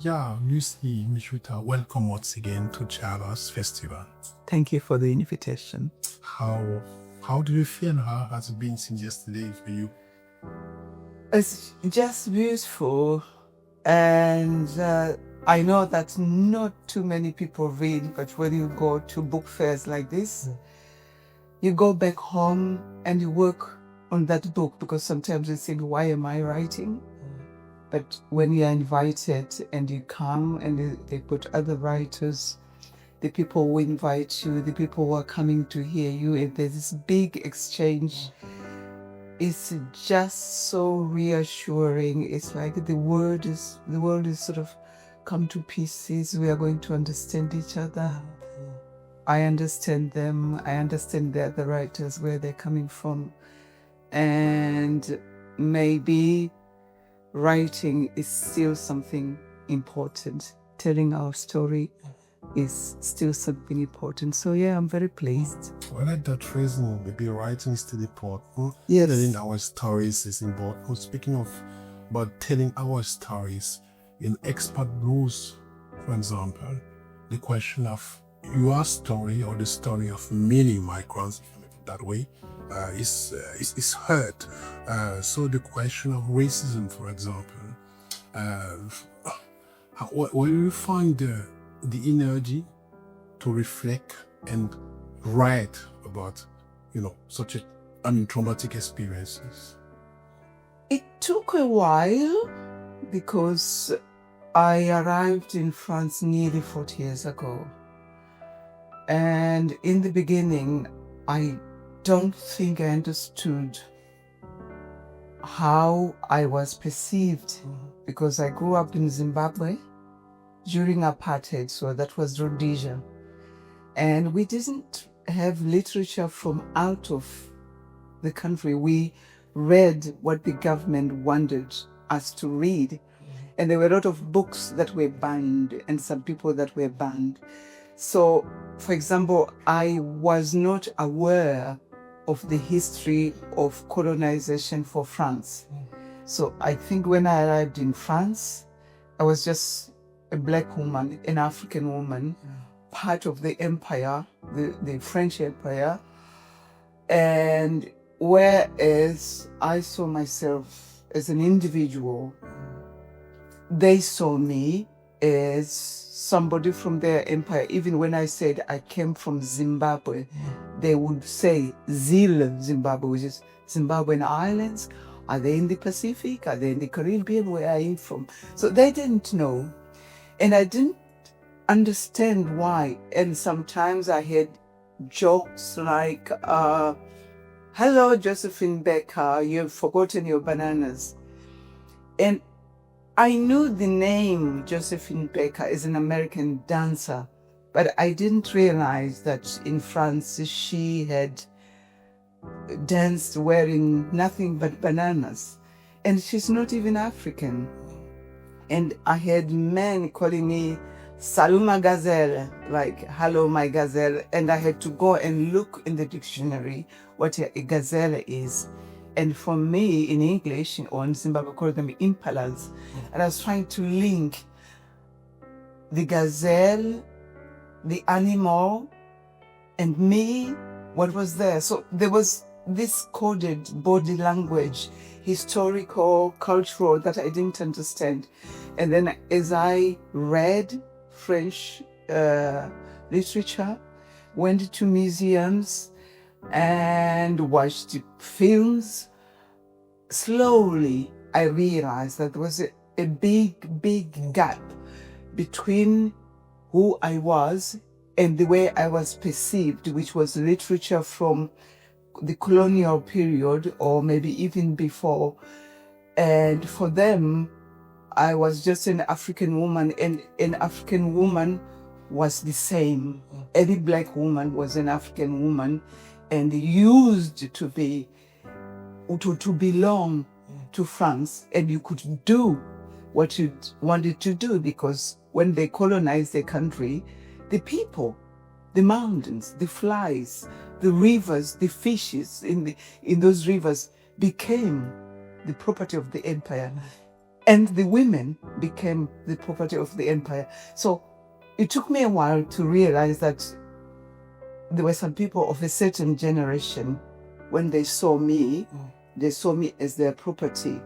Yeah, Lucy Mushita, welcome once again to Java's Festival. Thank you for the invitation. How do you feel? How has it been since yesterday for you? It's just beautiful, and I know that not too many people read, but when you go to book fairs like this, you go back home and you work on that book, because sometimes you think, why am I writing? But when you're invited and you come and they put other writers, the people who invite you, the people who are coming to hear you, and there's this big exchange. It's just so reassuring. It's like the world is sort of come to pieces. We are going to understand each other. I understand them. I understand the other writers, where they're coming from. And maybe writing is still something important. Telling our story is still something important. So yeah, I'm very pleased. I like that reason. Maybe writing is still important. Yes. Telling our stories is important. Speaking of about telling our stories, in expert blues, for example, the question of your story or the story of many migrants, if you make it that way, is heard. So the question of racism, for example, where do you find the energy to reflect and write about, such traumatic experiences? It took a while, because I arrived in France nearly 40 years ago. And in the beginning, I don't think I understood how I was perceived, because I grew up in Zimbabwe during apartheid, so that was Rhodesia. And we didn't have literature from out of the country. We read what the government wanted us to read. And there were a lot of books that were banned and some people that were banned. So, for example, I was not aware of the history of colonization for France. So I think when I arrived in France, I was just a black woman, an African woman, part of the empire, the French Empire. And whereas I saw myself as an individual, they saw me as somebody from their empire. Even when I said I came from Zimbabwe, they would say Zil Zimbabwe, which is Zimbabwean Islands. Are they in the Pacific? Are they in the Caribbean? Where are you from? So they didn't know. And I didn't understand why. And sometimes I had jokes like, hello, Josephine Becker, you've forgotten your bananas. And I knew the name Josephine Becker as an American dancer, but I didn't realize that in France she had danced wearing nothing but bananas. And she's not even African. And I had men calling me Saluma Gazelle, like, hello, my gazelle. And I had to go and look in the dictionary what a gazelle is. And for me, in English, or in Zimbabwe, we call them impalas. And I was trying to link the gazelle, the animal, and me, what was there. So there was this coded body language, historical, cultural, that I didn't understand. And then as I read French literature, went to museums, and watched films, slowly I realized that there was a big gap between who I was and the way I was perceived, which was literature from the colonial period, or maybe even before. And for them, I was just an African woman, and an African woman was the same. Every black woman was an African woman, and used to belong to France, and you could do what you wanted to do, because when they colonized the country, the people, the mountains, the flies, the rivers, the fishes in those rivers became the property of the empire. and the women became the property of the empire. So it took me a while to realize that there were some people of a certain generation, when they saw me as their property.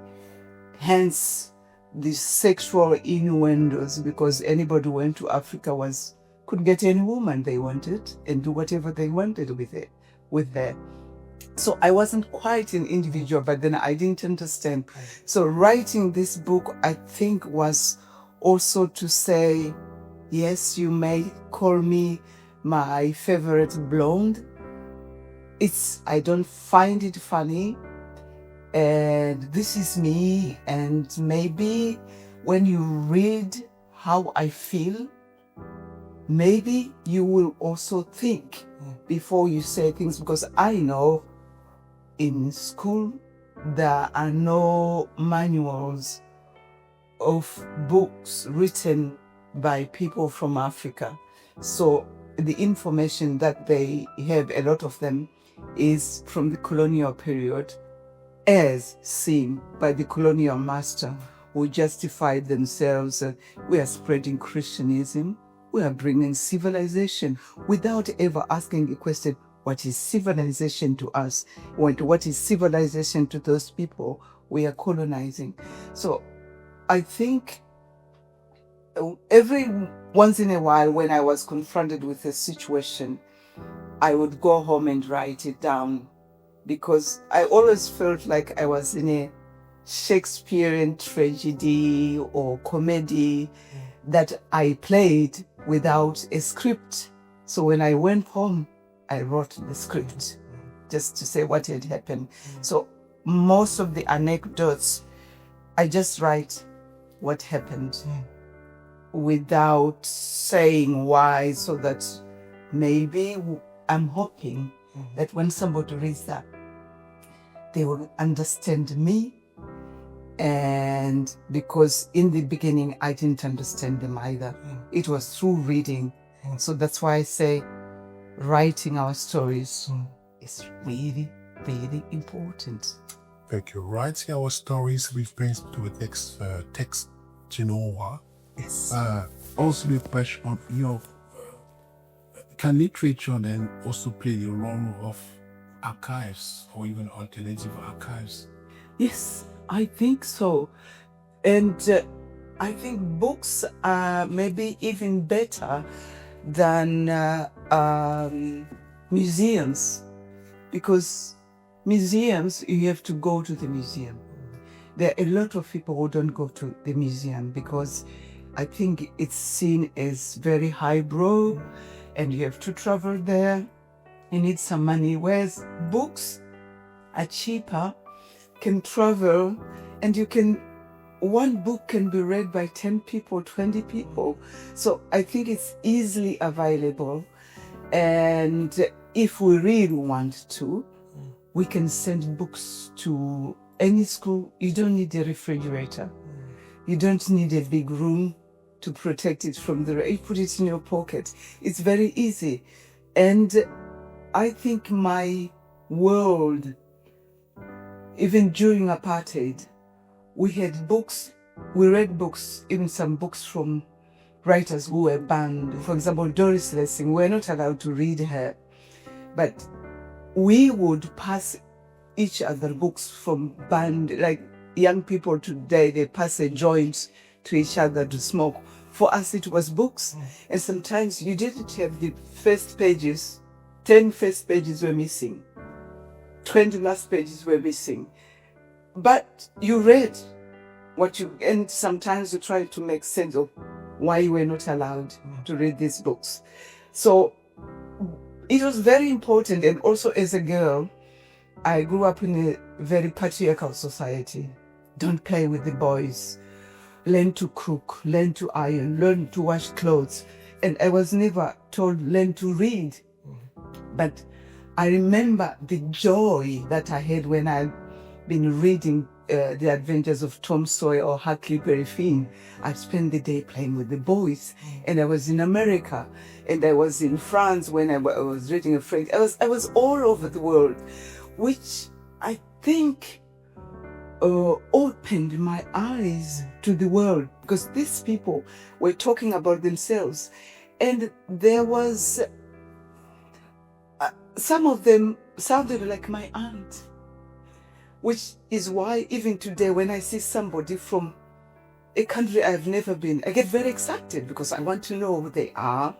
Hence the sexual innuendos, because anybody who went to Africa could get any woman they wanted and do whatever they wanted with her. So I wasn't quite an individual, but then I didn't understand. So writing this book, I think, was also to say, yes, you may call me my favorite blonde. I don't find it funny. And this is me. And maybe when you read how I feel, maybe you will also think before you say things, because I know in school there are no manuals of books written by people from Africa. So the information that they have, a lot of them, is from the colonial period, as seen by the colonial master, who justified themselves. We are spreading Christianism, we are bringing civilization, without ever asking the question, what is civilization to us? What is civilization to those people we are colonizing? So I think every once in a while, when I was confronted with a situation, I would go home and write it down, because I always felt like I was in a Shakespearean tragedy or comedy that I played without a script. So when I went home, I wrote the script just to say what had happened. So most of the anecdotes, I just write what happened without saying why, so that maybe I'm hoping that when somebody reads that, they will understand me. And because in the beginning, I didn't understand them either. It was through reading. So that's why I say writing our stories is really, really important. Thank you. Writing our stories refers to a text genre. Yes. Also the question of, can literature then also play the role of archives or even alternative archives? Yes, I think so. And I think books are maybe even better than museums, because museums, you have to go to the museum. There are a lot of people who don't go to the museum because I think it's seen as very highbrow and you have to travel there. You need some money, whereas books are cheaper, can travel, and one book can be read by 10 people, 20 people. So I think it's easily available. And if we really want to, we can send books to any school. You don't need a refrigerator. You don't need a big room to protect it from the rain. You put it in your pocket. It's very easy. And I think my world, even during apartheid, we had books, we read books, even some books from writers who were banned. For example, Doris Lessing, we're not allowed to read her, but we would pass each other books from banned, like young people today, they pass a joint to each other to smoke. For us, it was books. And sometimes you didn't have the first pages, 10 first pages were missing, 20 last pages were missing. But you read and sometimes you try to make sense of why you were not allowed to read these books. So it was very important. And also as a girl, I grew up in a very patriarchal society. Don't play with the boys. Learn to cook, learn to iron, learn to wash clothes. And I was never told, learn to read. But I remember the joy that I had when I'd been reading The Adventures of Tom Sawyer or Huckleberry Finn. I'd spend the day playing with the boys. And I was in America, and I was in France when I was reading a French. I was all over the world, which I think opened my eyes to the world, because these people were talking about themselves, and there was some of them sounded like my aunt, which is why even today when I see somebody from a country I've never been, I get very excited because I want to know who they are,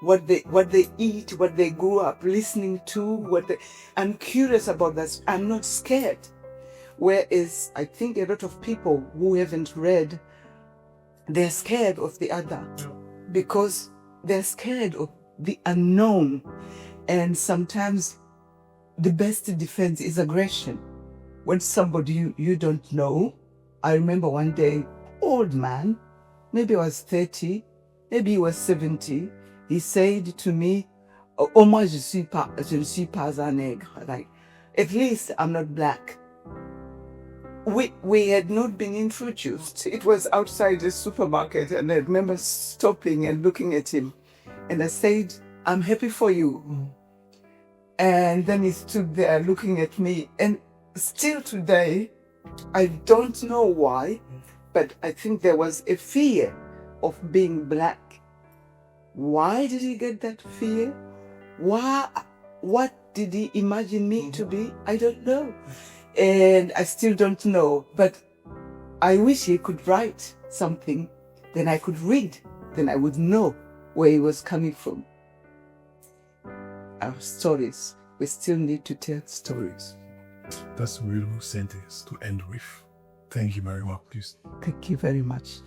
what they eat, what they grew up listening to, I'm curious about that. I'm not scared. Whereas I think a lot of people who haven't read, they're scared of the other because they're scared of the unknown. And sometimes the best defense is aggression. When somebody you don't know, I remember one day, old man, maybe I was 30, maybe he was 70, he said to me, "Oh, moi je ne suis pas un nègre." Like, at least I'm not black. We had not been introduced. It was outside the supermarket, and I remember stopping and looking at him, and I said, "I'm happy for you." And then he stood there looking at me, and still today, I don't know why, but I think there was a fear of being black. Why did he get that fear? Why? What did he imagine me to be? I don't know. And I still don't know, but I wish he could write something, then I could read, then I would know where he was coming from. Our stories, we still need to tell stories. That's a beautiful sentence to end with. Thank you very much, please. Thank you very much.